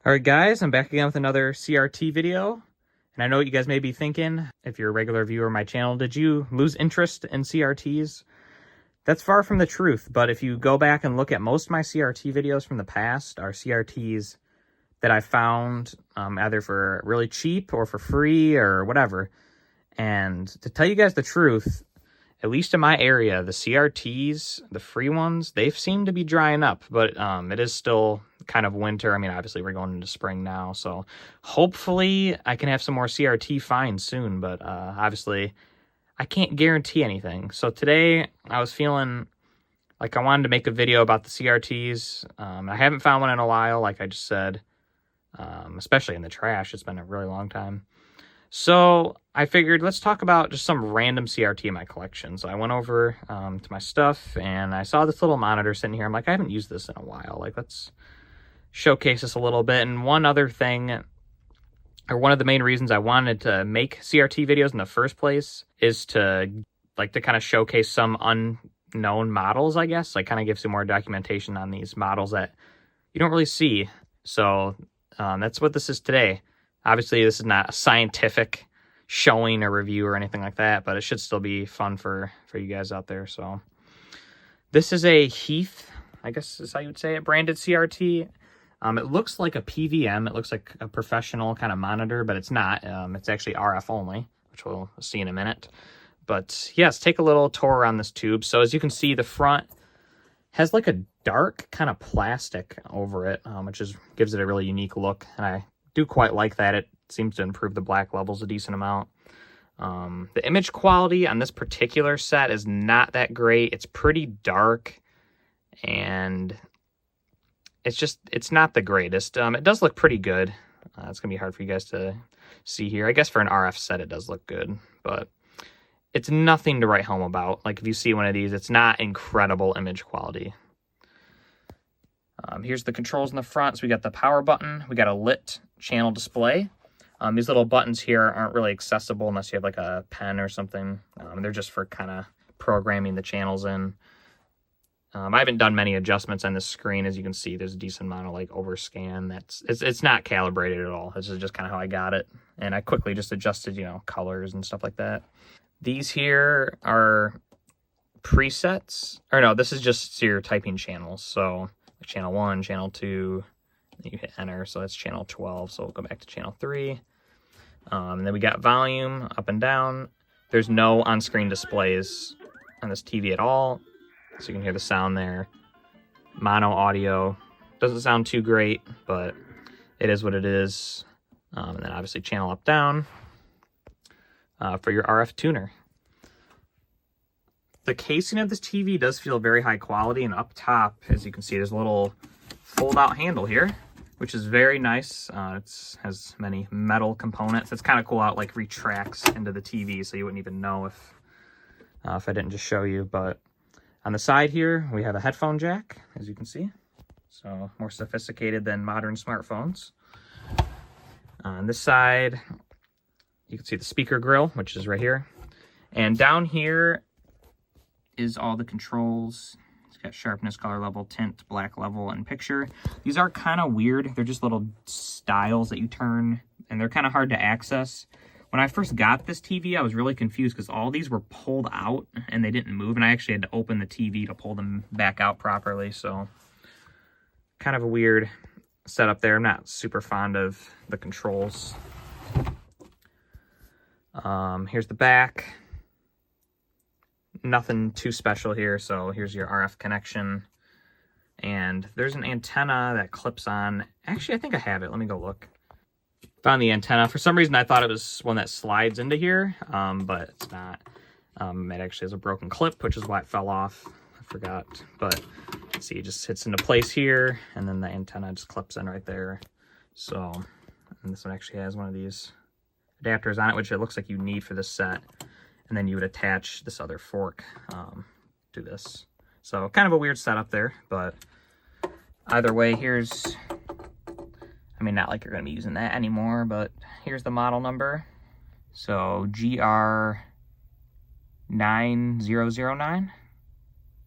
Alright guys, I'm back again with another CRT video. And I know what you guys may be thinking, if you're a regular viewer of my channel, did you lose interest in CRTs? That's far from the truth, but if you go back and look at most of my CRT videos from the past are CRTs that I found either for really cheap or for free or whatever. And to tell you guys the truth, at least in my area, the CRTs, the free ones, they've seemed to be drying up, but it is still kind of winter. I mean, obviously we're going into spring now, so hopefully I can have some more CRT finds soon, but obviously I can't guarantee anything. So today I was feeling like I wanted to make a video about the CRTs. I haven't found one in a while, like I just said, especially in the trash. It's been a really long time. So I figured let's talk about just some random CRT in my collection. So I went over to my stuff and I saw this little monitor sitting here. I'm like, I haven't used this in a while. Like, let's showcase this a little bit. And one other thing, or one of the main reasons I wanted to make CRT videos in the first place is to kind of showcase some unknown models, I guess. Like kind of give some more documentation on these models that you don't really see. So that's what this is today. Obviously, this is not a scientific showing or review or anything like that, but it should still be fun for you guys out there. So this is a Heath, I guess is how you would say it, branded CRT. It looks like a PVM. It looks like a professional kind of monitor, but it's not. It's actually RF only, which we'll see in a minute. But yes, take a little tour around this tube. So as you can see, the front has like a dark kind of plastic over it, which gives it a really unique look. And I do quite like that. It seems to improve the black levels a decent amount. The image quality on this particular set is not that great. It's pretty dark and it's not the greatest. It does look pretty good. It's gonna be hard for you guys to see here. I guess for an RF set it does look good, but it's nothing to write home about. Like if you see one of these, it's not incredible image quality. Here's the controls in the front. So we got the power button. We got a lit channel display. These little buttons here aren't really accessible unless you have like a pen or something. They're just for kind of programming the channels in. I haven't done many adjustments on this screen. As you can see, there's a decent amount of like overscan. It's not calibrated at all. This is just kind of how I got it. And I quickly just adjusted, colors and stuff like that. These here are presets. Or no, this is just your typing channels. So channel 1, channel 2, then you hit enter, so that's channel 12, so we'll go back to channel 3. And then we got volume up and down. There's no on-screen displays on this TV at all, so you can hear the sound there. Mono audio, doesn't sound too great, but it is what it is. And then obviously channel up down for your RF tuner. The casing of this TV does feel very high quality, and up top, as you can see, there's a little fold-out handle here, which is very nice. It has many metal components. It's kind of cool how it like retracts into the TV, so you wouldn't even know if I didn't just show you. But on the side here, we have a headphone jack, as you can see. So more sophisticated than modern smartphones. On this side, you can see the speaker grill, which is right here. And down here is all the controls. It's got sharpness, color level, tint, black level, and picture. These are kind of weird. They're just little styles that you turn, and they're kind of hard to access. When I first got this TV, I was really confused because all these were pulled out and they didn't move, and I actually had to open the TV to pull them back out properly, so kind of a weird setup there. I'm not super fond of the controls. Here's the back. Nothing too special here. So here's your RF connection, and there's an antenna that clips on. Actually, I think I have it. Let me go look. Found the antenna. For some reason I thought it was one that slides into here, but it's not. It actually has a broken clip, which is why it fell off. I forgot, but see, it just hits into place here, and then the antenna just clips in right there. So, and this one actually has one of these adapters on it, which it looks like you need for this set. And then you would attach this other fork to this. So kind of a weird setup there, but either way, here's, I mean, not like you're going to be using that anymore, but here's the model number. So GR-9009.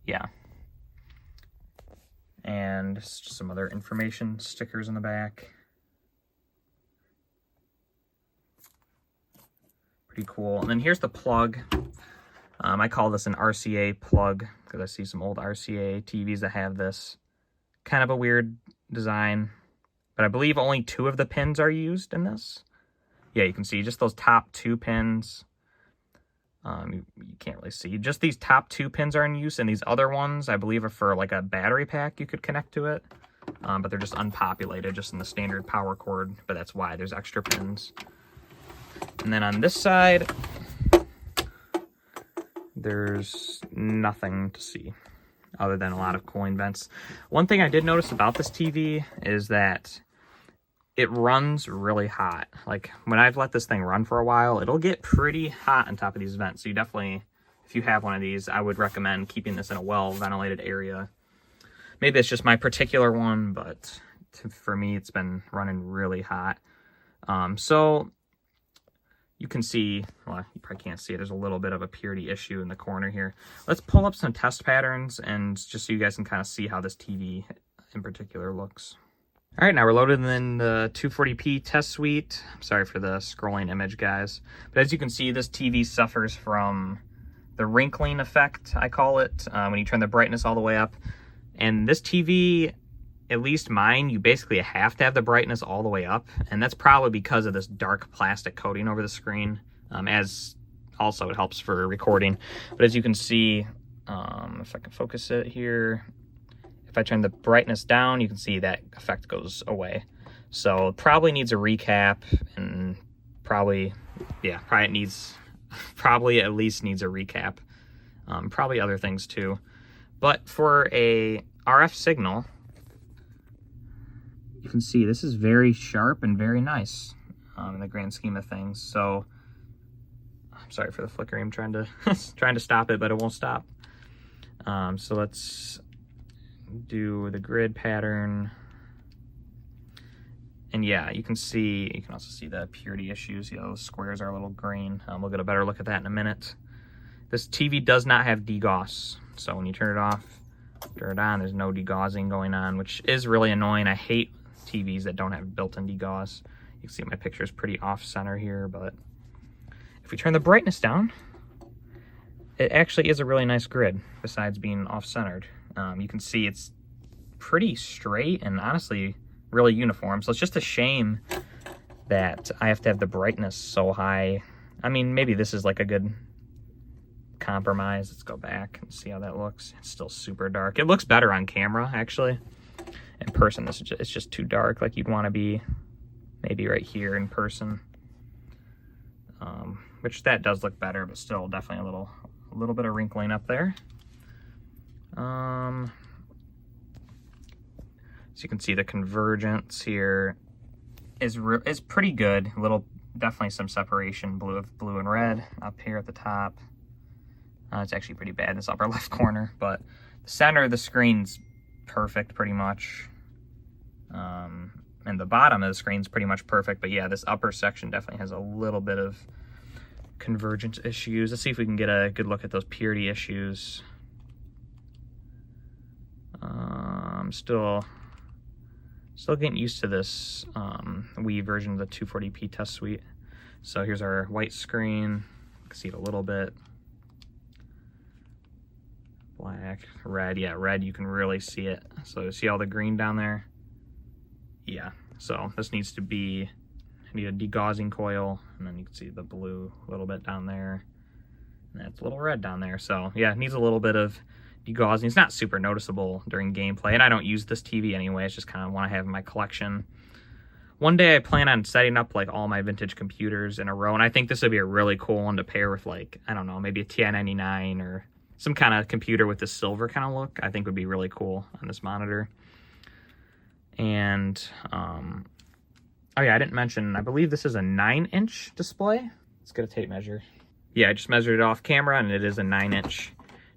Yeah. And just some other information stickers in the back. Pretty cool. And then here's the plug. I call this an RCA plug because I see some old RCA TVs that have this. Kind of a weird design, but I believe only 2 of the pins are used in this. Yeah, you can see just those top 2 pins. You can't really see. Just these top 2 pins are in use, and these other ones, I believe, are for like a battery pack you could connect to it. But they're just unpopulated, just in the standard power cord, but that's why there's extra pins. And then on this side, there's nothing to see other than a lot of cooling vents. One thing I did notice about this TV is that it runs really hot. Like when I've let this thing run for a while, it'll get pretty hot on top of these vents. So you definitely, if you have one of these, I would recommend keeping this in a well-ventilated area. Maybe it's just my particular one, but for me, it's been running really hot. So you can see, well, you probably can't see it. There's a little bit of a purity issue in the corner here. Let's pull up some test patterns and just so you guys can kind of see how this TV in particular looks. All right, now we're loaded in the 240p test suite. I'm sorry for the scrolling image, guys. But as you can see, this TV suffers from the wrinkling effect, I call it, when you turn the brightness all the way up. And this TV, at least mine, you basically have to have the brightness all the way up. And that's probably because of this dark plastic coating over the screen, as also it helps for recording. But as you can see, if I can focus it here, if I turn the brightness down, you can see that effect goes away. So it probably needs a recap, and probably at least needs a recap. Probably other things too. But for a RF signal, you can see this is very sharp and very nice in the grand scheme of things. So I'm sorry for the flickering. I'm trying to stop it, but it won't stop. So let's do the grid pattern. And yeah, you can also see the purity issues. You know, those squares are a little green. We'll get a better look at that in a minute. This TV does not have degauss. So when you turn it off, turn it on, there's no degaussing going on, which is really annoying. I hate TVs that don't have built-in degauss. You can see my picture is pretty off-center here, but if we turn the brightness down, it actually is a really nice grid, besides being off-centered. You can see it's pretty straight and honestly really uniform. So it's just a shame that I have to have the brightness so high. I mean, maybe this is like a good compromise. Let's go back and see how that looks. It's still super dark. It looks better on camera, actually. In person, it's just too dark. Like you'd want to be maybe right here in person. Which that does look better, but still definitely a little bit of wrinkling up there. So you can see the convergence here is pretty good. Definitely some separation, blue and red up here at the top. It's actually pretty bad in this upper left corner, but the center of the screen's perfect pretty much. And the bottom of the screen's pretty much perfect, but yeah, this upper section definitely has a little bit of convergence issues. Let's see if we can get a good look at those purity issues. I'm still getting used to this Wii version of the 240p test suite. So here's our white screen. You can see it a little bit. Black, red, yeah, red, you can really see it. So see all the green down there? Yeah, so this needs to be, I need a degaussing coil, and then you can see the blue a little bit down there, and that's a little red down there. So yeah, it needs a little bit of degaussing. It's not super noticeable during gameplay, and I don't use this TV anyway. It's just kind of want to have in my collection. One day I plan on setting up like all my vintage computers in a row, and I think this would be a really cool one to pair with, like, I don't know, maybe a TI-99 or some kind of computer with the silver kind of look. I think would be really cool on this monitor. And oh yeah, I didn't mention, I believe this is a 9-inch display. Let's get a tape measure. Yeah, I just measured it off camera, and it is a 9-inch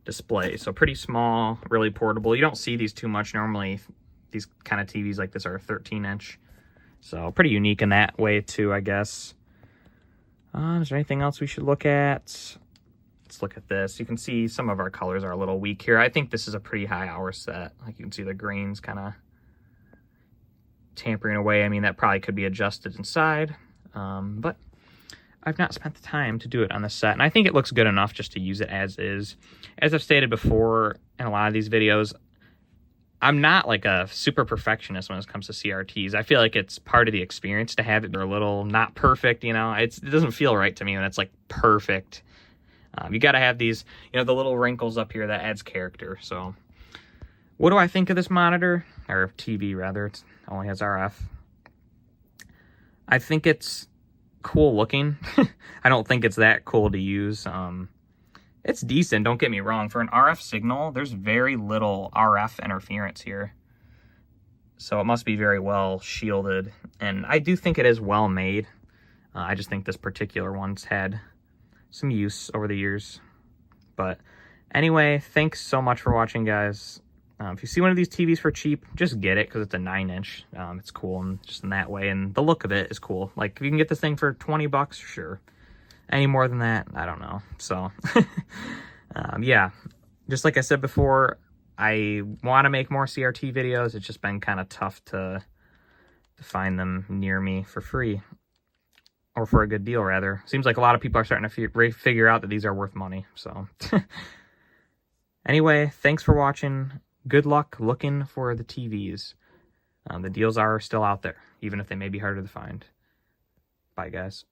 display. So pretty small, really portable. You don't see these too much. Normally these kind of TVs like this are a 13-inch. So pretty unique in that way too, I guess. Is there anything else we should look at? Let's look at this. You can see some of our colors are a little weak here. I think this is a pretty high hour set. Like you can see the greens kind of tampering away. I mean, that probably could be adjusted inside. But I've not spent the time to do it on the set, and I think it looks good enough just to use it as is. As I've stated before in a lot of these videos, I'm not like a super perfectionist when it comes to CRTs. I feel like it's part of the experience to have it. They're a little not perfect, you know. It doesn't feel right to me when it's like perfect. You got to have these, you know, the little wrinkles up here that adds character. So what do I think of this monitor, or TV rather? It only has RF. I think it's cool looking. I don't think it's that cool to use. It's decent, don't get me wrong. For an RF signal, there's very little RF interference here. So it must be very well shielded. And I do think it is well made. I just think this particular one's had some use over the years. But anyway, thanks so much for watching, guys. If you see one of these TVs for cheap, just get it because it's a 9-inch. It's cool and just in that way, and the look of it is cool. Like, if you can get this thing for 20 bucks, sure. Any more than that, I don't know. So, yeah, just like I said before, I want to make more CRT videos. It's just been kind of tough to find them near me for free, or for a good deal, rather. Seems like a lot of people are starting to figure out that these are worth money. So, anyway, thanks for watching. Good luck looking for the TVs. The deals are still out there, even if they may be harder to find. Bye, guys.